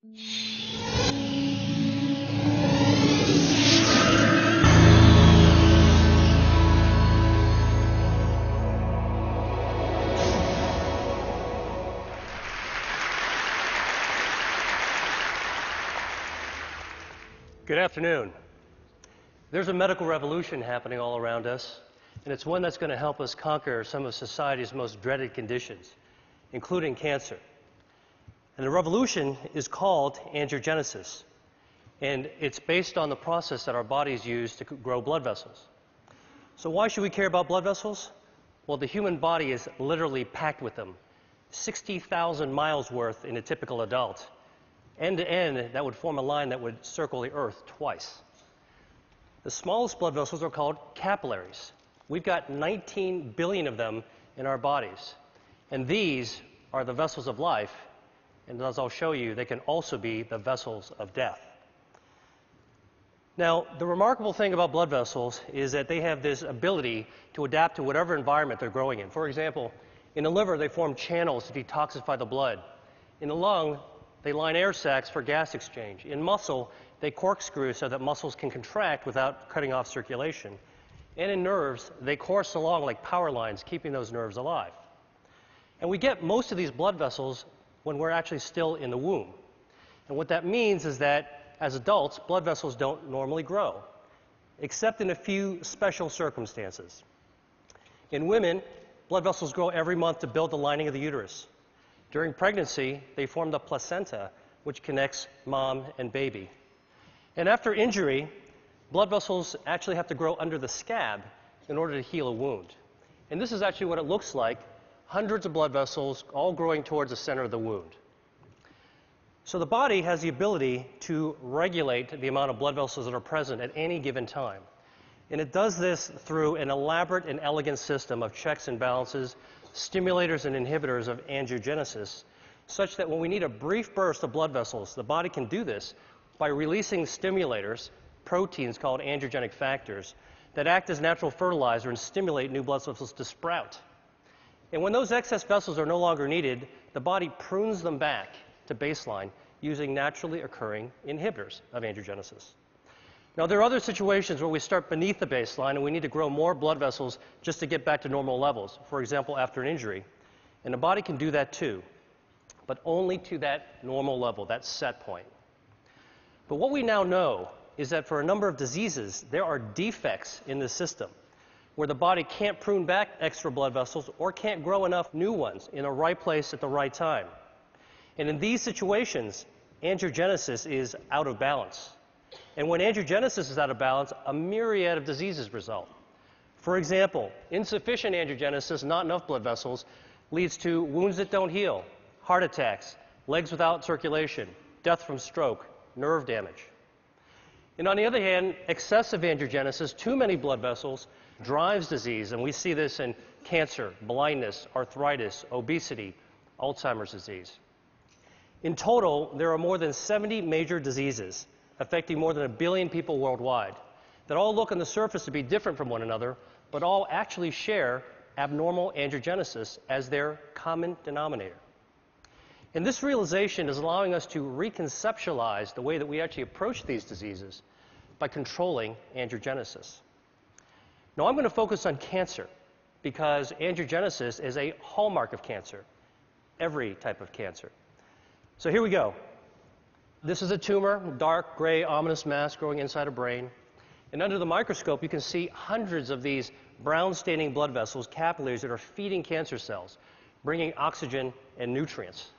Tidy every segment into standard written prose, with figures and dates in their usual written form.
Good afternoon. There's a medical revolution happening all around us, and it's one that's going to help us conquer some of society's most dreaded conditions, including cancer. And the revolution is called angiogenesis, and it's based on the process that our bodies use to grow blood vessels. So why should we care about blood vessels? Well, the human body is literally packed with them, 60,000 miles worth in a typical adult. End to end, that would form a line that would circle the Earth twice. The smallest blood vessels are called capillaries. We've got 19 billion of them in our bodies. And these are the vessels of life. And as I'll show you, they can also be the vessels of death. Now, the remarkable thing about blood vessels is that they have this ability to adapt to whatever environment they're growing in. For example, in the liver, they form channels to detoxify the blood. In the lung, they line air sacs for gas exchange. In muscle, they corkscrew so that muscles can contract without cutting off circulation. And in nerves, they course along like power lines, keeping those nerves alive. And we get most of these blood vessels when we're actually still in the womb. And what that means is that as adults, blood vessels don't normally grow, except in a few special circumstances. In women, blood vessels grow every month to build the lining of the uterus. During pregnancy, they form the placenta, which connects mom and baby. And after injury, blood vessels actually have to grow under the scab in order to heal a wound. And this is actually what it looks like, hundreds of blood vessels all growing towards the center of the wound. So the body has the ability to regulate the amount of blood vessels that are present at any given time. And it does this through an elaborate and elegant system of checks and balances, stimulators and inhibitors of angiogenesis, such that when we need a brief burst of blood vessels, the body can do this by releasing stimulators, proteins called angiogenic factors, that act as natural fertilizer and stimulate new blood vessels to sprout. And when those excess vessels are no longer needed, the body prunes them back to baseline using naturally occurring inhibitors of angiogenesis. Now, there are other situations where we start beneath the baseline and we need to grow more blood vessels just to get back to normal levels, for example, after an injury. And the body can do that too, but only to that normal level, that set point. But what we now know is that for a number of diseases, there are defects in the system where the body can't prune back extra blood vessels or can't grow enough new ones in the right place at the right time. And in these situations, angiogenesis is out of balance. And when angiogenesis is out of balance, a myriad of diseases result. For example, insufficient angiogenesis, not enough blood vessels, leads to wounds that don't heal, heart attacks, legs without circulation, death from stroke, nerve damage. And on the other hand, excessive angiogenesis, too many blood vessels, drives disease. And we see this in cancer, blindness, arthritis, obesity, Alzheimer's disease. In total, there are more than 70 major diseases affecting more than 1 billion people worldwide that all look on the surface to be different from one another, but all actually share abnormal angiogenesis as their common denominator. And this realization is allowing us to reconceptualize the way that we actually approach these diseases by controlling angiogenesis. Now, I'm going to focus on cancer because angiogenesis is a hallmark of cancer, every type of cancer. So here we go. This is a tumor, dark, gray, ominous mass growing inside a brain. And under the microscope, you can see hundreds of these brown-staining blood vessels, capillaries, that are feeding cancer cells, bringing oxygen and nutrients.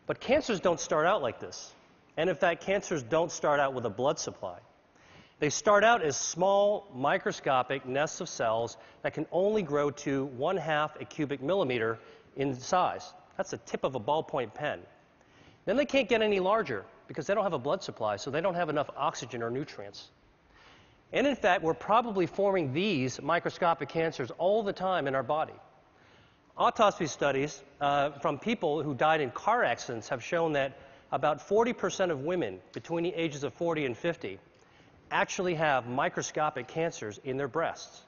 But cancers don't start out like this. And in fact, cancers don't start out with a blood supply. They start out as small, microscopic nests of cells that can only grow to 1/2 a cubic millimeter in size. That's the tip of a ballpoint pen. Then they can't get any larger because they don't have a blood supply, so they don't have enough oxygen or nutrients. And in fact, we're probably forming these microscopic cancers all the time in our body. Autopsy studies from people who died in car accidents have shown that about 40% of women between the ages of 40 and 50 actually have microscopic cancers in their breasts.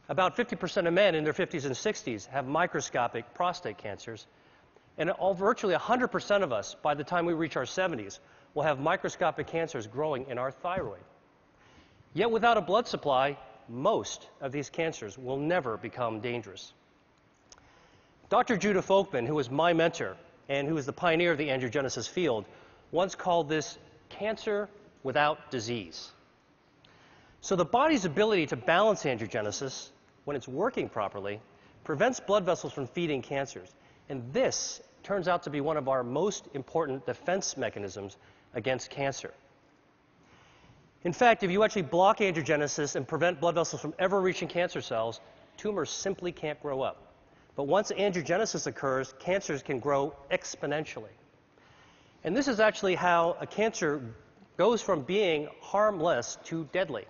About 50% of men in their 50s and 60s have microscopic prostate cancers. And virtually 100% of us, by the time we reach our 70s, will have microscopic cancers growing in our thyroid. Yet without a blood supply, most of these cancers will never become dangerous. Dr. Judah Folkman, who was my mentor and who was the pioneer of the angiogenesis field, once called this cancer without disease. So the body's ability to balance angiogenesis, when it's working properly, prevents blood vessels from feeding cancers. And this turns out to be one of our most important defense mechanisms against cancer. In fact, if you actually block angiogenesis and prevent blood vessels from ever reaching cancer cells, tumors simply can't grow up. But once angiogenesis occurs, cancers can grow exponentially. And this is actually how a cancer goes from being harmless to deadly.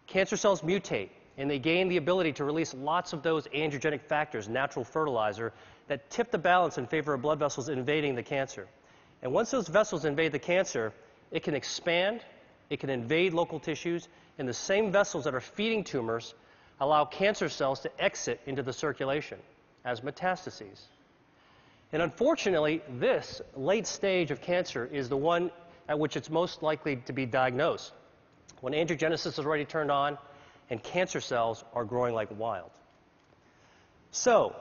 Cancer cells mutate, and they gain the ability to release lots of those angiogenic factors, natural fertilizer, that tip the balance in favor of blood vessels invading the cancer. And once those vessels invade the cancer, it can expand, it can invade local tissues, and the same vessels that are feeding tumors allow cancer cells to exit into the circulation as metastases. And unfortunately, this late stage of cancer is the one at which it's most likely to be diagnosed, when angiogenesis is already turned on and cancer cells are growing like wild. So,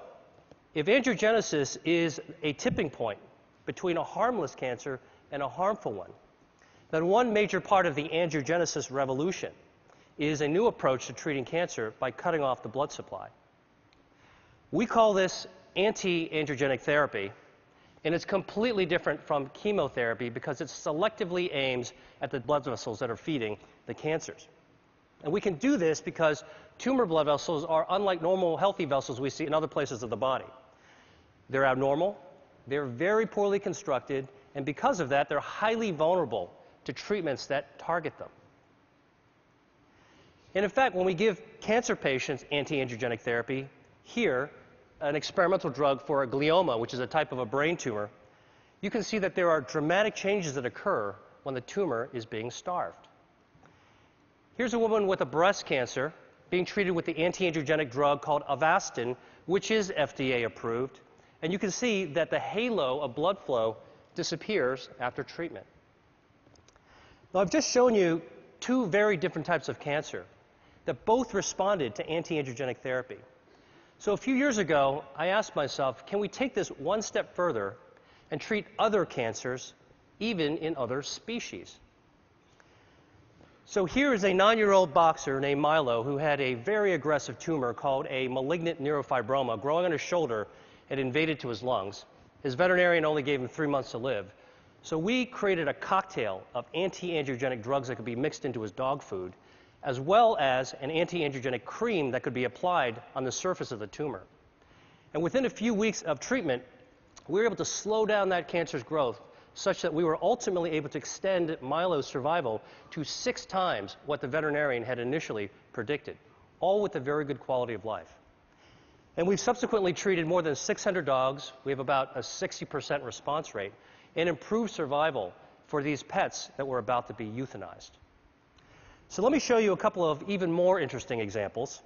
if angiogenesis is a tipping point between a harmless cancer and a harmful one, then one major part of the angiogenesis revolution is a new approach to treating cancer by cutting off the blood supply. We call this anti-angiogenic therapy, and it's completely different from chemotherapy because it selectively aims at the blood vessels that are feeding the cancers. And we can do this because tumor blood vessels are unlike normal healthy vessels we see in other places of the body. They're abnormal, they're very poorly constructed, and because of that, they're highly vulnerable to treatments that target them. And in fact, when we give cancer patients anti-angiogenic therapy, here, an experimental drug for a glioma, which is a type of a brain tumor, you can see that there are dramatic changes that occur when the tumor is being starved. Here's a woman with a breast cancer being treated with the anti-angiogenic drug called Avastin, which is FDA approved, and you can see that the halo of blood flow disappears after treatment. Now, I've just shown you two very different types of cancer that both responded to anti-angiogenic therapy. So a few years ago, I asked myself, can we take this one step further and treat other cancers, even in other species? So here is a 9-year-old boxer named Milo who had a very aggressive tumor called a malignant neurofibroma growing on his shoulder and invaded to his lungs. His veterinarian only gave him 3 months to live. So we created a cocktail of anti-angiogenic drugs that could be mixed into his dog food, as well as an anti-angiogenic cream that could be applied on the surface of the tumor. And within a few weeks of treatment, we were able to slow down that cancer's growth such that we were ultimately able to extend Milo's survival to 6 times what the veterinarian had initially predicted, all with a very good quality of life. And we've subsequently treated more than 600 dogs. We have about a 60% response rate and improved survival for these pets that were about to be euthanized. So let me show you a couple of even more interesting examples.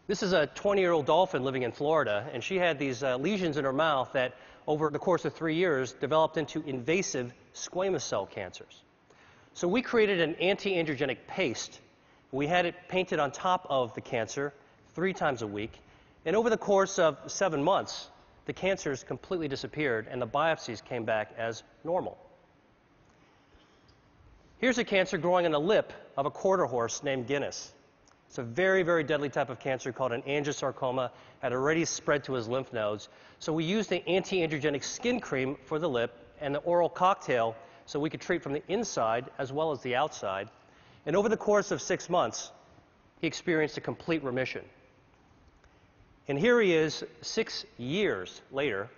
This is a 20-year-old dolphin living in Florida, and she had these lesions in her mouth that, over the course of 3 years, developed into invasive squamous cell cancers. So we created an anti-angiogenic paste. We had it painted on top of the cancer 3 times a week, and over the course of 7 months, the cancers completely disappeared and the biopsies came back as normal. Here's a cancer growing in the lip of a quarter horse named Guinness. It's a very, very deadly type of cancer called an angiosarcoma, had already spread to his lymph nodes. So we used the anti-angiogenic skin cream for the lip and the oral cocktail so we could treat from the inside as well as the outside. And over the course of 6 months, he experienced a complete remission. And here he is 6 years later,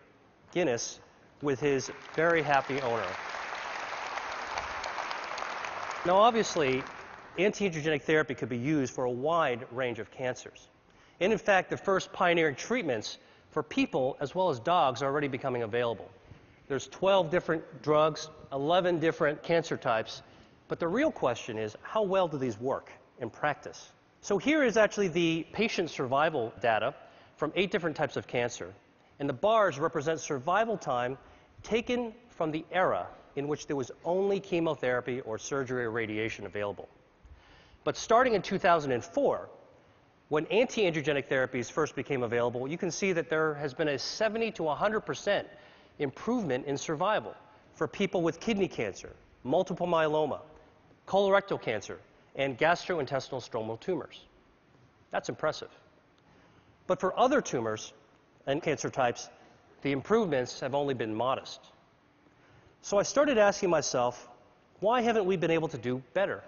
Guinness, with his very happy owner. Now, obviously, anti-angiogenic therapy could be used for a wide range of cancers. And in fact, the first pioneering treatments for people as well as dogs are already becoming available. There's 12 different drugs, 11 different cancer types, but the real question is, how well do these work in practice? So here is actually the patient survival data from 8 different types of cancer. and the bars represent survival time taken from the era in which there was only chemotherapy or surgery or radiation available. But starting in 2004, when anti-angiogenic therapies first became available, you can see that there has been a 70 to 100% improvement in survival for people with kidney cancer, multiple myeloma, colorectal cancer, and gastrointestinal stromal tumors. That's impressive. But for other tumors and cancer types, the improvements have only been modest. So I started asking myself, why haven't we been able to do better?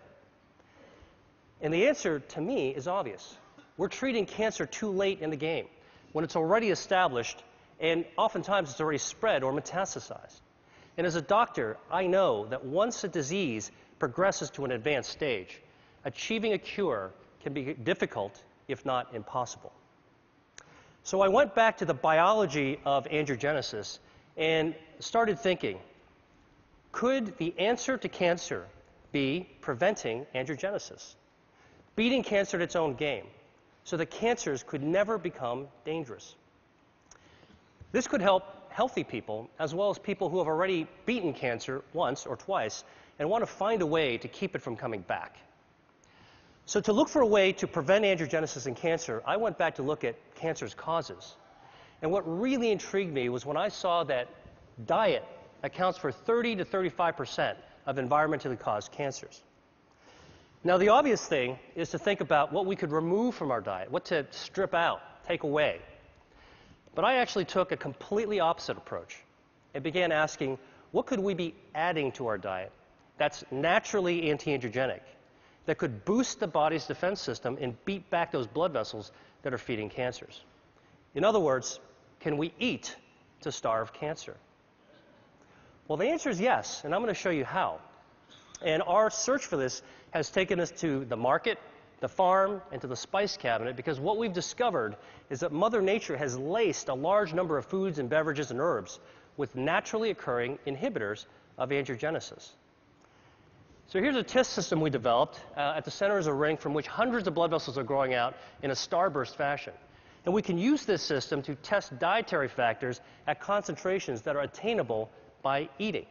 And the answer to me is obvious. We're treating cancer too late in the game, when it's already established and oftentimes it's already spread or metastasized. And as a doctor, I know that once a disease progresses to an advanced stage, achieving a cure can be difficult, if not impossible. So I went back to the biology of angiogenesis and started thinking, could the answer to cancer be preventing angiogenesis? Beating cancer at its own game, so that cancers could never become dangerous. This could help healthy people, as well as people who have already beaten cancer once or twice and want to find a way to keep it from coming back. So to look for a way to prevent angiogenesis in cancer, I went back to look at cancer's causes. And what really intrigued me was when I saw that diet accounts for 30 to 35% of environmentally caused cancers. Now, the obvious thing is to think about what we could remove from our diet, what to strip out, take away. But I actually took a completely opposite approach and began asking, what could we be adding to our diet that's naturally anti-angiogenic, that could boost the body's defense system and beat back those blood vessels that are feeding cancers? In other words, can we eat to starve cancer? Well, the answer is yes, and I'm going to show you how. And our search for this has taken us to the market, the farm, and to the spice cabinet, because what we've discovered is that Mother Nature has laced a large number of foods and beverages and herbs with naturally occurring inhibitors of angiogenesis. So here's a test system we developed. At the center is a ring from which hundreds of blood vessels are growing out in a starburst fashion. And we can use this system to test dietary factors at concentrations that are attainable by eating.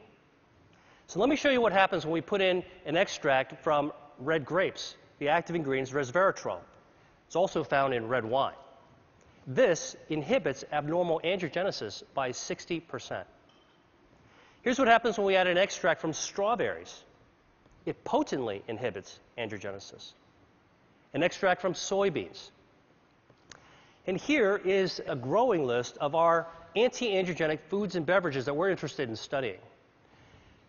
So let me show you what happens when we put in an extract from red grapes. The active ingredient is resveratrol. It's also found in red wine. This inhibits abnormal angiogenesis by 60%. Here's what happens when we add an extract from strawberries. It potently inhibits angiogenesis. An extract from soybeans. And here is a growing list of our anti-angiogenic foods and beverages that we're interested in studying.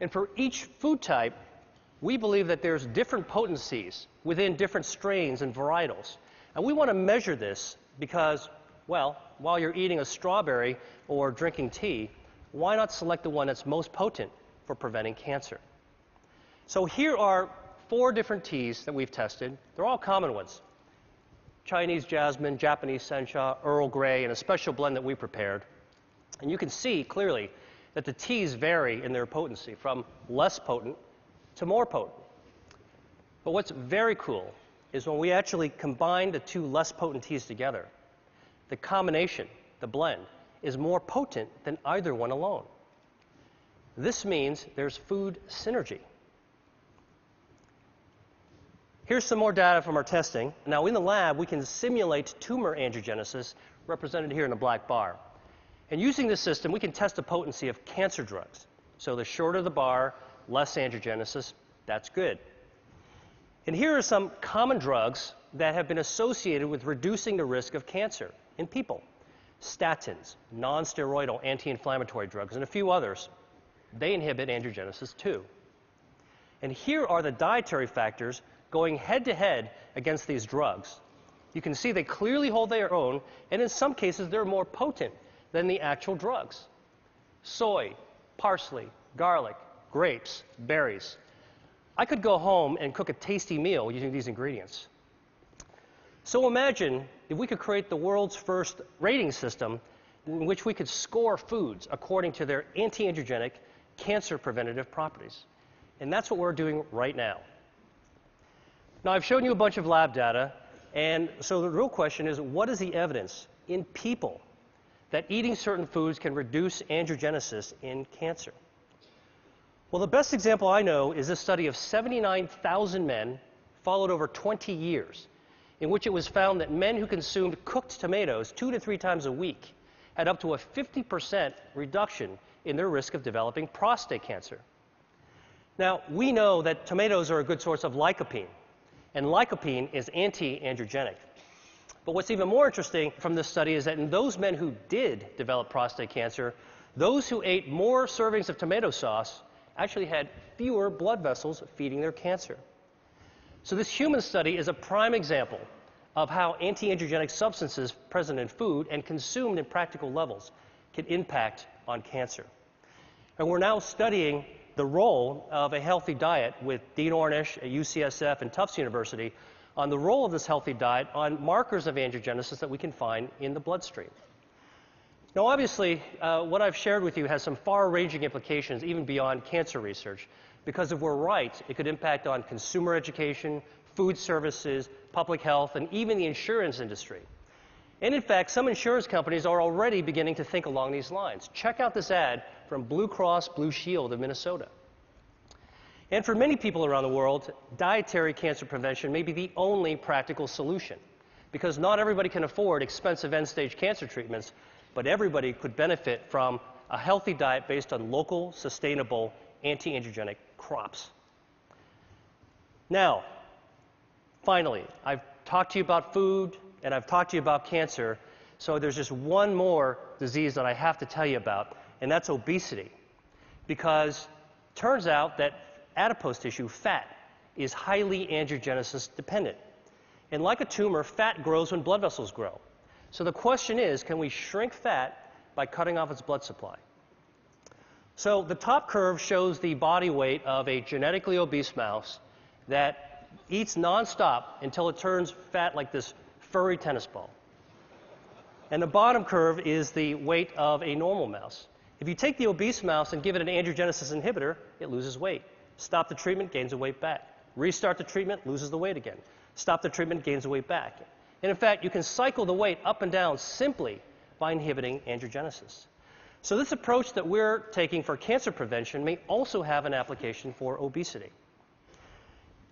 And for each food type, we believe that there's different potencies within different strains and varietals. And we want to measure this because, well, while you're eating a strawberry or drinking tea, why not select the one that's most potent for preventing cancer? So here are 4 different teas that we've tested. They're all common ones. Chinese jasmine, Japanese sencha, Earl Grey, and a special blend that we prepared. And you can see clearly that the teas vary in their potency from less potent to more potent. But what's very cool is when we actually combine the 2 less potent teas together, the combination, the blend, is more potent than either one alone. This means there's food synergy. Here's some more data from our testing. Now, in the lab, we can simulate tumor angiogenesis, represented here in the black bar. And using this system, we can test the potency of cancer drugs. So the shorter the bar, less angiogenesis, that's good. And here are some common drugs that have been associated with reducing the risk of cancer in people. Statins, non-steroidal anti-inflammatory drugs, and a few others. They inhibit angiogenesis too. And here are the dietary factors going head-to-head against these drugs. You can see they clearly hold their own, and in some cases they're more potent than the actual drugs. Soy, parsley, garlic, grapes, berries. I could go home and cook a tasty meal using these ingredients. So imagine if we could create the world's first rating system in which we could score foods according to their anti-angiogenic, cancer preventative properties. And that's what we're doing right now. Now, I've shown you a bunch of lab data, and so the real question is, what is the evidence in people that eating certain foods can reduce angiogenesis in cancer. Well, the best example I know is a study of 79,000 men followed over 20 years, in which it was found that men who consumed cooked tomatoes 2 to 3 times a week had up to a 50% reduction in their risk of developing prostate cancer. Now, we know that tomatoes are a good source of lycopene, and lycopene is anti-angiogenic. But what's even more interesting from this study is that in those men who did develop prostate cancer, those who ate more servings of tomato sauce actually had fewer blood vessels feeding their cancer. So this human study is a prime example of how anti-angiogenic substances present in food and consumed in practical levels can impact on cancer. And we're now studying the role of a healthy diet with Dean Ornish at UCSF and Tufts University on the role of this healthy diet on markers of angiogenesis that we can find in the bloodstream. Now, obviously, what I've shared with you has some far-ranging implications even beyond cancer research, because if we're right, it could impact on consumer education, food services, public health, and even the insurance industry. And in fact, some insurance companies are already beginning to think along these lines. Check out this ad from Blue Cross Blue Shield of Minnesota. And for many people around the world, dietary cancer prevention may be the only practical solution, because not everybody can afford expensive end-stage cancer treatments, but everybody could benefit from a healthy diet based on local, sustainable, anti-angiogenic crops. Now, finally, I've talked to you about food, and I've talked to you about cancer, so there's just one more disease that I have to tell you about, and that's obesity. Because it turns out that adipose tissue, fat, is highly angiogenesis dependent. And like a tumor, fat grows when blood vessels grow. So the question is, can we shrink fat by cutting off its blood supply? So the top curve shows the body weight of a genetically obese mouse that eats nonstop until it turns fat like this furry tennis ball. And the bottom curve is the weight of a normal mouse. If you take the obese mouse and give it an angiogenesis inhibitor, it loses weight. Stop the treatment, gains the weight back. Restart the treatment, loses the weight again. Stop the treatment, gains the weight back. And in fact, you can cycle the weight up and down simply by inhibiting angiogenesis. So this approach that we're taking for cancer prevention may also have an application for obesity.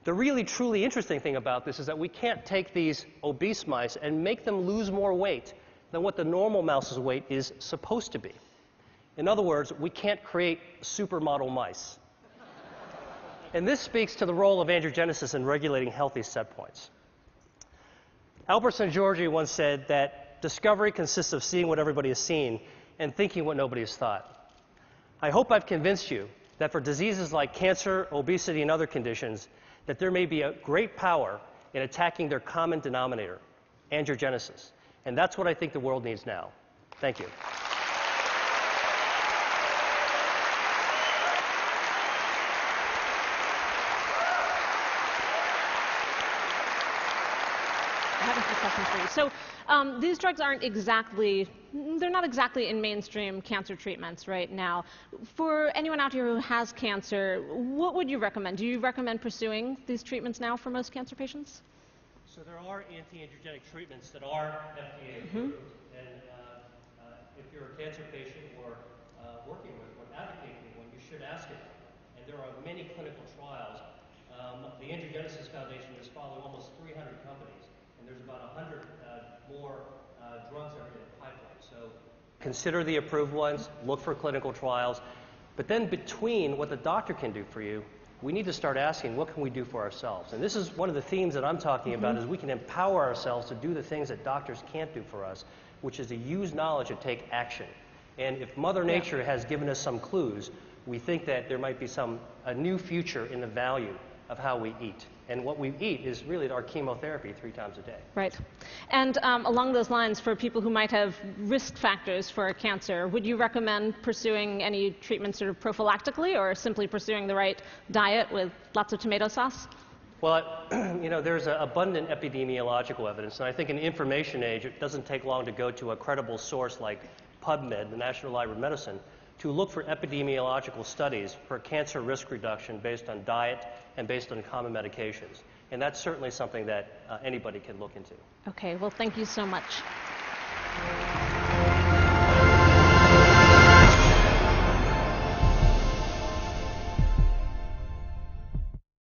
The really, truly interesting thing about this is that we can't take these obese mice and make them lose more weight than what the normal mouse's weight is supposed to be. In other words, we can't create supermodel mice. And this speaks to the role of angiogenesis in regulating healthy set points. Albert Szent-Györgyi once said that discovery consists of seeing what everybody has seen and thinking what nobody has thought. I hope I've convinced you that for diseases like cancer, obesity, and other conditions, that there may be a great power in attacking their common denominator, angiogenesis. And that's what I think the world needs now. Thank you. So these drugs aren't exactly, they're not exactly in mainstream cancer treatments right now. For anyone out here who has cancer, what would you recommend? Do you recommend pursuing these treatments now for most cancer patients? So there are anti-angiogenic treatments that are FDA approved. And if you're a cancer patient or working with or advocating one, you should ask about it. And there are many clinical trials. The Angiogenesis Foundation is following almost 300 companies. And there's about 100 more drugs that are in the pipeline. So consider the approved ones, look for clinical trials. But then between what the doctor can do for you, we need to start asking, what can we do for ourselves? And this is one of the themes that I'm talking about, is we can empower ourselves to do the things that doctors can't do for us, which is to use knowledge and take action. And if Mother Nature has given us some clues, we think that there might be a new future in the value of how we eat. And what we eat is really our chemotherapy 3 times a day. Right. And along those lines, for people who might have risk factors for cancer, would you recommend pursuing any treatment sort of prophylactically, or simply pursuing the right diet with lots of tomato sauce? Well, there's abundant epidemiological evidence, and I think in the information age, it doesn't take long to go to a credible source like PubMed, the National Library of Medicine, to look for epidemiological studies for cancer risk reduction based on diet and based on common medications. And that's certainly something that anybody can look into. Okay, well, thank you so much.